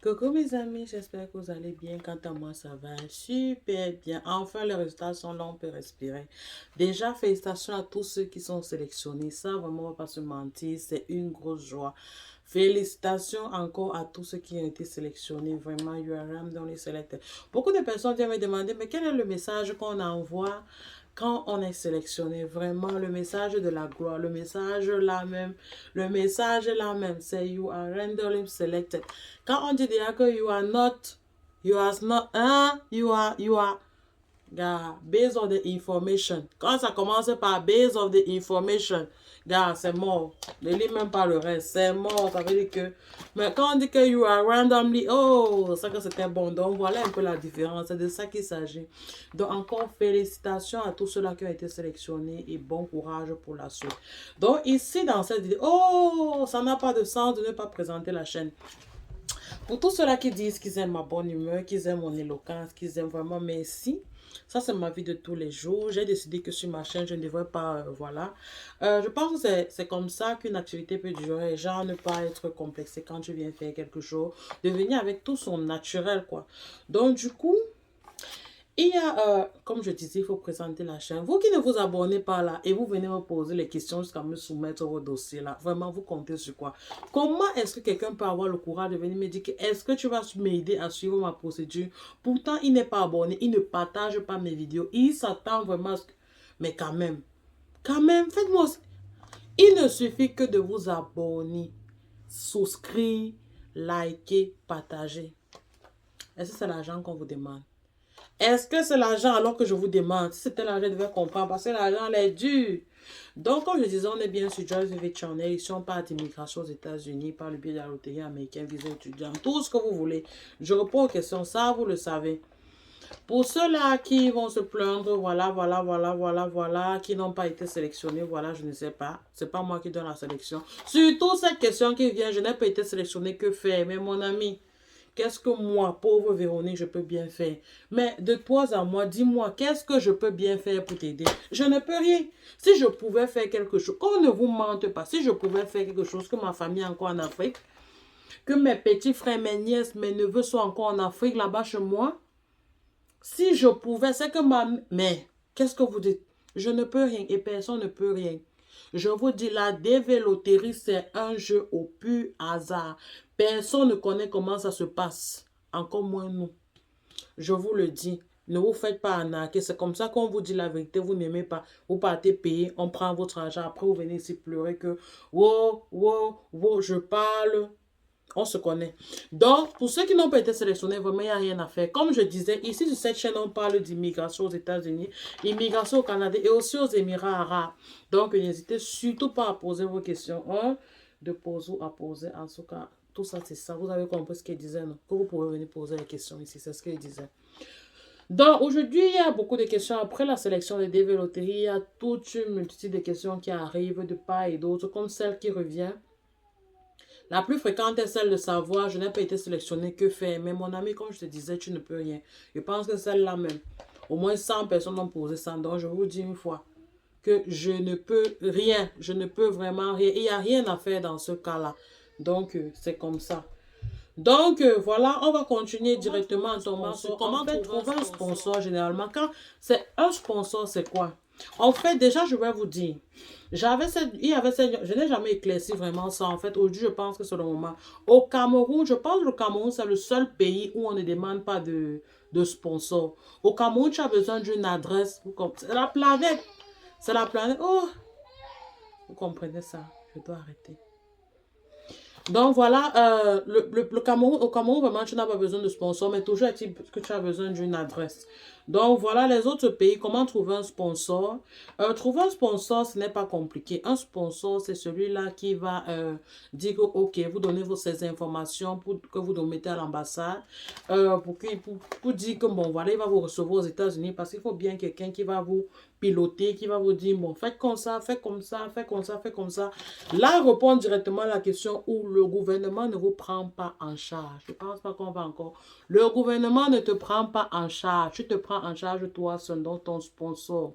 Coucou mes amis, j'espère que vous allez bien. Quant à moi, ça va super bien. Enfin, les résultats sont là, on peut respirer. Déjà, félicitations à tous ceux qui sont sélectionnés. Ça, vraiment, on va pas se mentir, c'est une grosse joie. Félicitations encore à tous ceux qui ont été sélectionnés. Vraiment, you are randomly selected. Beaucoup de personnes viennent me demander, mais quel est le message qu'on envoie quand on est sélectionné? Vraiment, le message de la gloire, le message là même, le message là même, c'est you are randomly selected. Quand on dit déjà que you are not, hein, you are, gars, based on the information. Quand ça commence par based on the information, gars, c'est mort. Ne lis même pas le reste, c'est mort. Ça veut dire que, mais quand on dit que you are randomly, oh, ça que c'était bon. Donc voilà un peu la différence, c'est de ça qu'il s'agit. Donc encore félicitations à tous ceux-là qui ont été sélectionnés et bon courage pour la suite. Donc ici dans cette vidéo, oh, ça n'a pas de sens de ne pas présenter la chaîne. Pour tous ceux-là qui disent qu'ils aiment ma bonne humeur, qu'ils aiment mon éloquence, qu'ils aiment vraiment merci. Ça, c'est ma vie de tous les jours. J'ai décidé que sur ma chaîne, je ne devrais pas, voilà. Je pense que c'est comme ça qu'une activité peut durer. Genre, ne pas être complexé quand tu viens faire quelque chose. De venir avec tout son naturel, quoi. Donc, du coup, il y a, comme je disais, il faut présenter la chaîne. Vous qui ne vous abonnez pas là et vous venez me poser les questions jusqu'à me soumettre vos dossiers là, vraiment, vous comptez sur quoi? Comment est-ce que quelqu'un peut avoir le courage de venir me dire que est-ce que tu vas m'aider à suivre ma procédure? Pourtant, il n'est pas abonné, il ne partage pas mes vidéos, il s'attend vraiment à ce que... Mais quand même, faites-moi... Il ne suffit que de vous abonner, souscrire, liker, partager. Est-ce que c'est l'argent qu'on vous demande? Est-ce que c'est l'argent alors que je vous demande? Si c'était l'argent, je devais comprendre parce que l'argent, elle est dure. Donc, comme je disais, on est bien sur Joyce Vivid Channel. Ici, on parle d'immigration aux États-Unis par le biais de la loterie américaine, visa étudiant, tout ce que vous voulez. Je réponds aux questions, ça, vous le savez. Pour ceux-là qui vont se plaindre, voilà, qui n'ont pas été sélectionnés, voilà, je ne sais pas. C'est pas moi qui donne la sélection. Surtout cette question qui vient, je n'ai pas été sélectionné, que faire? Mais mon ami, qu'est-ce que moi, pauvre Véronique, je peux bien faire? Mais de toi à moi, dis-moi, qu'est-ce que je peux bien faire pour t'aider? Je ne peux rien. Si je pouvais faire quelque chose, qu'on ne vous mente pas, si je pouvais faire quelque chose, que ma famille est encore en Afrique, que mes petits frères, mes nièces, mes neveux sont encore en Afrique, là-bas chez moi, si je pouvais, c'est que ma... Mais, qu'est-ce que vous dites? Je ne peux rien et personne ne peut rien. Je vous dis, la dévéloterie, c'est un jeu au pur hasard. Personne ne connaît comment ça se passe. Encore moins nous. Je vous le dis. Ne vous faites pas arnaquer. C'est comme ça qu'on vous dit la vérité. Vous n'aimez pas. Vous partez payer. On prend votre argent. Après, vous venez ici pleurer que... Wow, je parle. On se connaît. Donc, pour ceux qui n'ont pas été sélectionnés, vraiment, il n'y a rien à faire. Comme je disais, ici sur cette chaîne, on parle d'immigration aux États-Unis, immigration au Canada et aussi aux Émirats arabes. Donc, n'hésitez surtout pas à poser vos questions. De poser ou à poser. En tout cas, tout ça, c'est ça. Vous avez compris ce qu'il disait, non? Que vous pouvez venir poser les questions ici. C'est ce qu'il disait. Donc, aujourd'hui, il y a beaucoup de questions. Après la sélection des dévéloteries, il y a toute une multitude de questions qui arrivent de part et d'autre, comme celle qui revient. La plus fréquente est celle de savoir, je n'ai pas été sélectionné, que faire? Mais mon ami, comme je te disais, tu ne peux rien. Je pense que celle-là même, au moins 100 personnes ont posé ça. Donc, je vous dis une fois que je ne peux rien. Je ne peux vraiment rien. Il n'y a rien à faire dans ce cas-là. Donc, c'est comme ça. Donc, voilà, on va continuer directement en tombant sur comment trouver un sponsor généralement. Quand c'est un sponsor, c'est quoi? En fait, déjà, je vais vous dire, je n'ai jamais éclairci vraiment ça. En fait, aujourd'hui, je pense que c'est le moment. Au Cameroun, je pense que le Cameroun, c'est le seul pays où on ne demande pas de sponsor. Au Cameroun, tu as besoin d'une adresse. C'est la planète. C'est la planète. Oh, vous comprenez ça? Je dois arrêter. Donc voilà, le Cameroun, au Cameroun, vraiment, tu n'as pas besoin de sponsor, mais toujours est-il que tu as besoin d'une adresse. Donc voilà les autres pays, comment trouver un sponsor. Trouver un sponsor, ce n'est pas compliqué. Un sponsor, c'est celui-là qui va dire que, ok, vous donnez ces informations pour que vous nous mettez à l'ambassade, pour dire que, bon, voilà, il va vous recevoir aux États-Unis parce qu'il faut bien quelqu'un qui va vous piloter, qui va vous dire, bon, faites comme ça, faites comme ça, faites comme ça, faites comme ça. Là, répondre directement à la question où le gouvernement ne vous prend pas en charge. Je ne pense pas qu'on va encore. Le gouvernement ne te prend pas en charge. Tu te prends prends en charge toi seul, donc ton sponsor.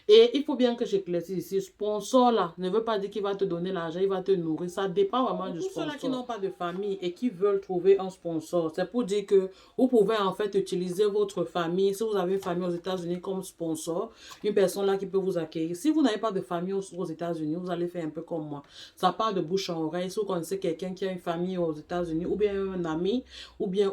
Et il faut bien que j'éclaircisse ici, sponsor là ne veut pas dire qu'il va te donner l'argent, il va te nourrir. Ça dépend vraiment du sponsor. Pour ceux-là qui n'ont pas de famille et qui veulent trouver un sponsor, c'est pour dire que vous pouvez en fait utiliser votre famille. Si vous avez une famille aux États-Unis comme sponsor, une personne là qui peut vous accueillir. Si vous n'avez pas de famille aux États-Unis, vous allez faire un peu comme moi. Ça part de bouche en oreille. Si vous connaissez quelqu'un qui a une famille aux États-Unis, ou bien un ami, ou bien,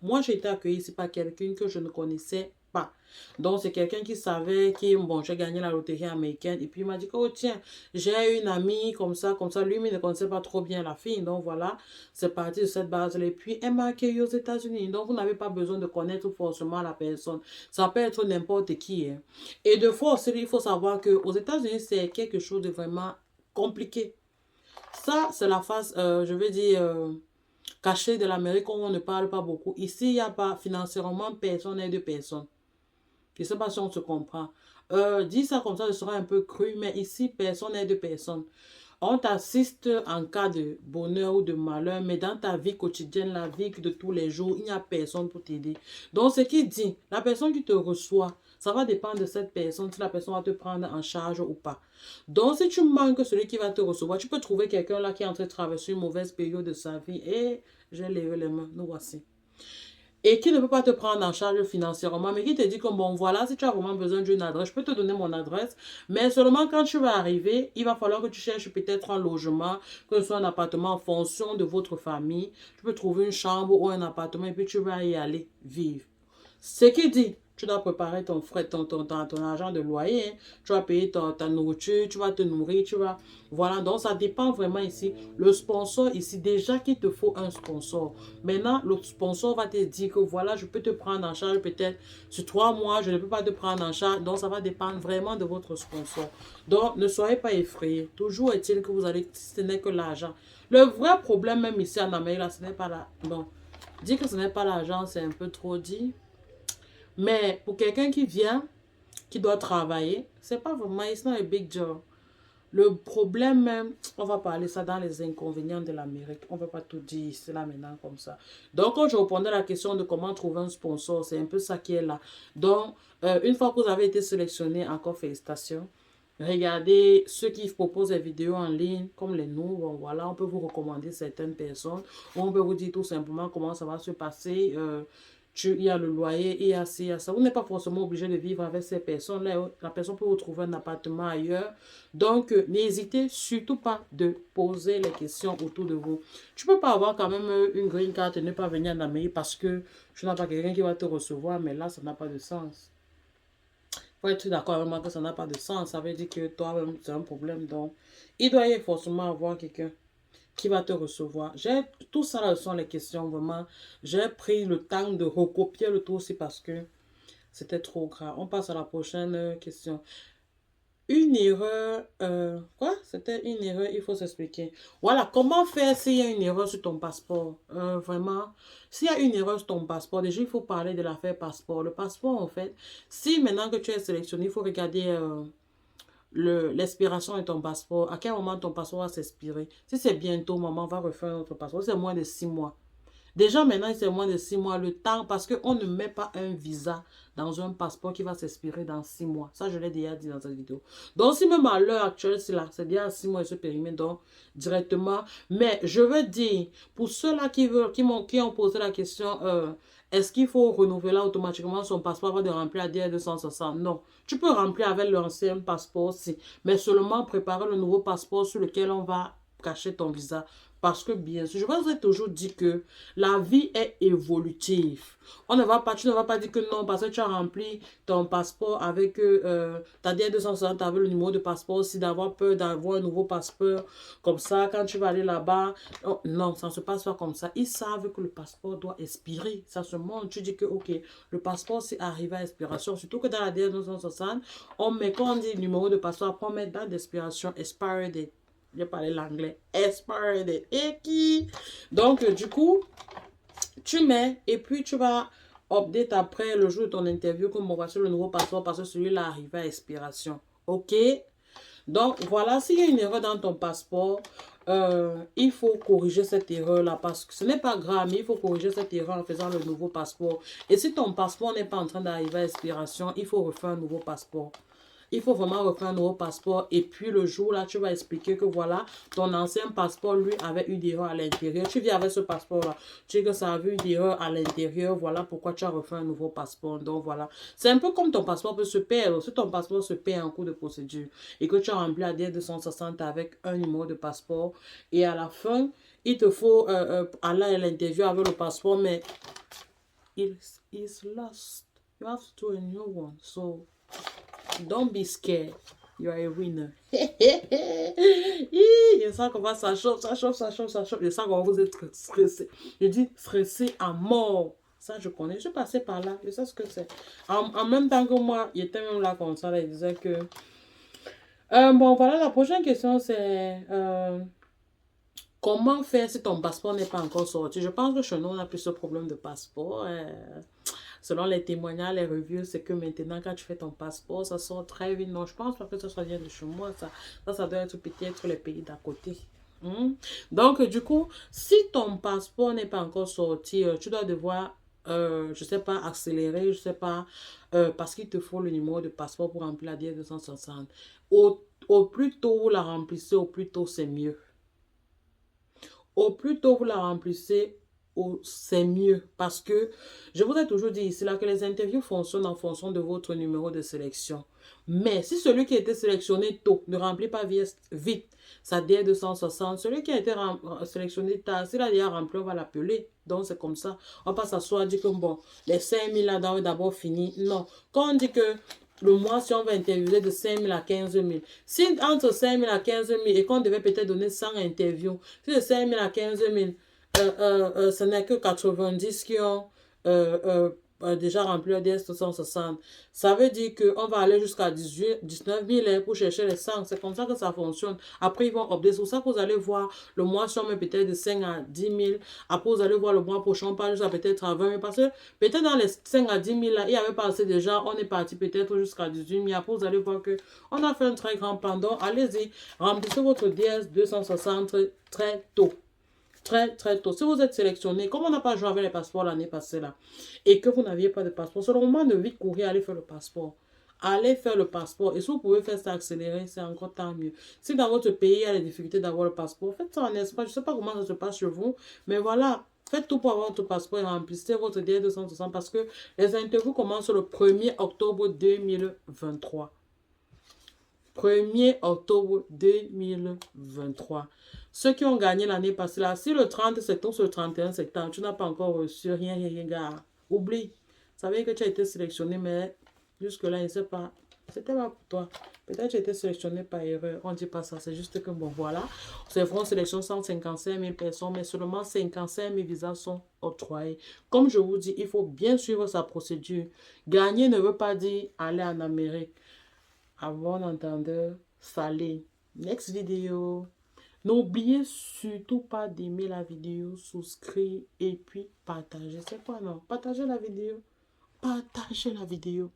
moi j'ai été accueillie ici par quelqu'un que je ne connaissais pas. Donc, c'est quelqu'un qui savait que, bon, j'ai gagné la loterie américaine. Et puis, il m'a dit, oh, tiens, j'ai une amie comme ça, comme ça. Lui, il ne connaissait pas trop bien la fille. Donc, voilà, c'est parti de cette base-là. Et puis, elle m'a accueilli aux États-Unis. Donc, vous n'avez pas besoin de connaître forcément la personne. Ça peut être n'importe qui. Hein. Et de fois aussi, il faut savoir qu'aux États-Unis, c'est quelque chose de vraiment compliqué. Ça, c'est la face, je veux dire, cachée de l'Amérique où on ne parle pas beaucoup. Ici, il n'y a pas financièrement personne et de personne. Je ne sais pas si on se comprend. Dire ça comme ça, ce sera un peu cru, mais ici, personne n'est de personne. On t'assiste en cas de bonheur ou de malheur, mais dans ta vie quotidienne, la vie de tous les jours, il n'y a personne pour t'aider. Donc, ce qui dit, la personne qui te reçoit, ça va dépendre de cette personne, si la personne va te prendre en charge ou pas. Donc, si tu manques celui qui va te recevoir, tu peux trouver quelqu'un là qui est en train de traverser une mauvaise période de sa vie. Et j'ai levé les mains, nous voici. Et qui ne peut pas te prendre en charge financièrement, mais qui te dit que bon, voilà, si tu as vraiment besoin d'une adresse, je peux te donner mon adresse, mais seulement quand tu vas arriver, il va falloir que tu cherches peut-être un logement, que ce soit un appartement en fonction de votre famille. Tu peux trouver une chambre ou un appartement et puis tu vas y aller vivre. Ce qui dit, tu dois préparer ton frais, ton argent de loyer, hein. Tu vas payer ta nourriture, tu vas te nourrir, tu vas... Voilà, donc ça dépend vraiment ici. Le sponsor ici, déjà qu'il te faut un sponsor. Maintenant, le sponsor va te dire que voilà, je peux te prendre en charge peut-être sur 3 mois, je ne peux pas te prendre en charge. Donc, ça va dépendre vraiment de votre sponsor. Donc, ne soyez pas effrayés. Toujours est-il que vous allez, ce n'est que l'argent. Le vrai problème même ici en Amérique, là, ce n'est pas là. Bon, dire que ce n'est pas l'argent, c'est un peu trop dit. Mais pour quelqu'un qui vient, qui doit travailler, c'est pas vraiment, it's not a big job. Le problème même, on va parler ça dans les inconvénients de l'Amérique. On ne va pas tout dire cela maintenant comme ça. Donc, quand je répondais à la question de comment trouver un sponsor, c'est un peu ça qui est là. Donc, une fois que vous avez été sélectionné, encore félicitations. Regardez ceux qui proposent des vidéos en ligne, comme les nous. Bon, voilà, on peut vous recommander certaines personnes. Ou on peut vous dire tout simplement comment ça va se passer. Il y a le loyer, il y a ci, il y a ça. Vous n'êtes pas forcément obligé de vivre avec ces personnes-là. La personne peut vous trouver un appartement ailleurs. Donc, n'hésitez surtout pas de poser les questions autour de vous. Tu ne peux pas avoir quand même une green card et ne pas venir en Amérique parce que tu n'as pas quelqu'un qui va te recevoir. Mais là, ça n'a pas de sens. Il faut être d'accord avec moi que ça n'a pas de sens. Ça veut dire que toi-même, c'est un problème. Donc, il doit y forcément avoir quelqu'un qui va te recevoir. Tout ça, là, sont les questions, vraiment. J'ai pris le temps de recopier le tout aussi parce que c'était trop grave. On passe à la prochaine question. Une erreur, quoi? C'était une erreur, il faut s'expliquer. Voilà, comment faire s'il y a une erreur sur ton passeport? Vraiment, s'il y a une erreur sur ton passeport, déjà, il faut parler de l'affaire passeport. Le passeport, en fait, si maintenant que tu es sélectionné, il faut regarder l'expiration de ton passeport. À quel moment ton passeport va s'expirer? Si c'est bientôt, maman va refaire notre passeport. C'est moins de 6 mois. Déjà, maintenant, c'est moins de 6 mois le temps parce qu'on ne met pas un visa dans un passeport qui va s'expirer dans 6 mois. Ça, je l'ai déjà dit dans cette vidéo. Donc, si même à l'heure actuelle, c'est là, c'est déjà 6 mois et ce périmètre, donc directement. Mais je veux dire, pour ceux-là qui ont posé la question, est-ce qu'il faut renouveler automatiquement son passeport avant de remplir la DR260? Non. Tu peux remplir avec l'ancien passeport aussi, mais seulement préparer le nouveau passeport sur lequel on va cacher ton visa. Parce que bien sûr, je vous ai toujours dit que la vie est évolutive. Tu ne vas pas dire que non, parce que tu as rempli ton passeport avec ta DR260 avec le numéro de passeport, aussi d'avoir peur d'avoir un nouveau passeport. Comme ça, quand tu vas aller là-bas, oh, non, ça ne se passe pas comme ça. Ils savent que le passeport doit expirer. Ça se montre. Tu dis que, ok, le passeport, c'est arrivé à expiration. Surtout que dans la DR260, on met, quand on dit numéro de passeport, on met date d'expiration, expiry date. J'ai parlé l'anglais. Expiry date. Et qui? Donc, du coup, tu mets et puis tu vas update après le jour de ton interview comme on va sur le nouveau passeport parce que celui-là arrive à expiration. OK? Donc, voilà, s'il y a une erreur dans ton passeport, il faut corriger cette erreur-là parce que ce n'est pas grave, mais il faut corriger cette erreur en faisant le nouveau passeport. Et si ton passeport n'est pas en train d'arriver à expiration, il faut refaire un nouveau passeport. Il faut vraiment refaire un nouveau passeport. Et puis le jour là, tu vas expliquer que voilà, ton ancien passeport, lui, avait une erreur à l'intérieur. Tu viens avec ce passeport-là. Tu dis que ça avait une erreur à l'intérieur. Voilà pourquoi tu as refait un nouveau passeport. Donc voilà. C'est un peu comme ton passeport peut se perdre. Si ton passeport se perd en cours de procédure et que tu as rempli la DL 260 avec un numéro de passeport et à la fin, il te faut aller à l'interview avec le passeport, mais it is lost. You have to do a new one. So, don't be scared. You are a winner. Je sens comment ça chauffe, ça chauffe, ça chauffe, ça chauffe. Je sens qu'on vous êtes stressé. Je dis stressé à mort. Ça, je connais. Je suis passée par là. Je sais ce que c'est. En même temps que moi, il était même là comme ça. Là, il disait que... bon, voilà, la prochaine question, c'est... comment faire si ton passeport n'est pas encore sorti? Je pense que chez nous, on a plus ce problème de passeport. Selon les témoignages, les reviews, c'est que maintenant, quand tu fais ton passeport, ça sort très vite. Non, je pense pas que ça soit bien de chez moi. Ça doit être peut-être les pays d'à côté. Donc, du coup, si ton passeport n'est pas encore sorti, tu dois devoir, je sais pas, accélérer, je sais pas, parce qu'il te faut le numéro de passeport pour remplir la DIE 260. Au plus tôt vous la remplissez, au plus tôt c'est mieux. Au plus tôt vous la remplissez, c'est mieux. Parce que je vous ai toujours dit ici là que les interviews fonctionnent en fonction de votre numéro de sélection. Mais si celui qui a été sélectionné tôt ne remplit pas vite sa DIE 260, celui qui a été sélectionné tard, s'il a déjà rempli, on va l'appeler. Donc c'est comme ça. On va pas s'asseoir et dire que bon, les 5000 là d'abord fini. Non. Quand on dit que le mois, si on va interviewer de 5 000 à 15 000. Si entre 5 000 à 15 000 et qu'on devait peut-être donner 100 interviews, si de 5 000 à 15 000, ce n'est que 90 qui ont déjà rempli le DS 260. Ça veut dire qu'on va aller jusqu'à 19 000 pour chercher les 100. C'est comme ça que ça fonctionne. Après, ils vont update. C'est pour ça que vous allez voir le mois, si on met peut-être de 5 à 10 000. Après, vous allez voir le mois prochain, on passe jusqu'à peut-être à 20 000. Parce que peut-être dans les 5 à 10 000, là, il y avait passé déjà, on est parti peut-être jusqu'à 18 000. Après, vous allez voir qu'on a fait un très grand plan. Donc, allez-y, remplissez votre DS 260 très tôt. Très, très tôt. Si vous êtes sélectionné, comme on n'a pas joué avec les passeports l'année passée là, et que vous n'aviez pas de passeport, c'est le moment de vite courir, aller faire le passeport. Allez faire le passeport. Et si vous pouvez faire ça accéléré, c'est encore tant mieux. Si dans votre pays, il y a des difficultés d'avoir le passeport, faites ça en espace. Je ne sais pas comment ça se passe chez vous, mais voilà. Faites tout pour avoir votre passeport et remplissez votre DL 260 parce que les interviews commencent le 1er octobre 2023. 1er octobre 2023. Ceux qui ont gagné l'année passée, là, si le 30 septembre sur le 31 septembre, tu n'as pas encore reçu rien, gars, oublie. Ça veut dire que tu as été sélectionné, mais jusque-là, je ne sais pas. C'était pas pour toi. Peut-être que tu as été sélectionné par erreur. On ne dit pas ça. C'est juste que, bon, voilà. C'est vraiment sélection 155 000 personnes, mais seulement 55 000 visas sont octroyés. Comme je vous dis, il faut bien suivre sa procédure. Gagner ne veut pas dire aller en Amérique. Avoir un entendeur salé. Next vidéo. N'oubliez surtout pas d'aimer la vidéo, souscrire et puis partager. C'est quoi non? Partagez la vidéo. Partagez la vidéo.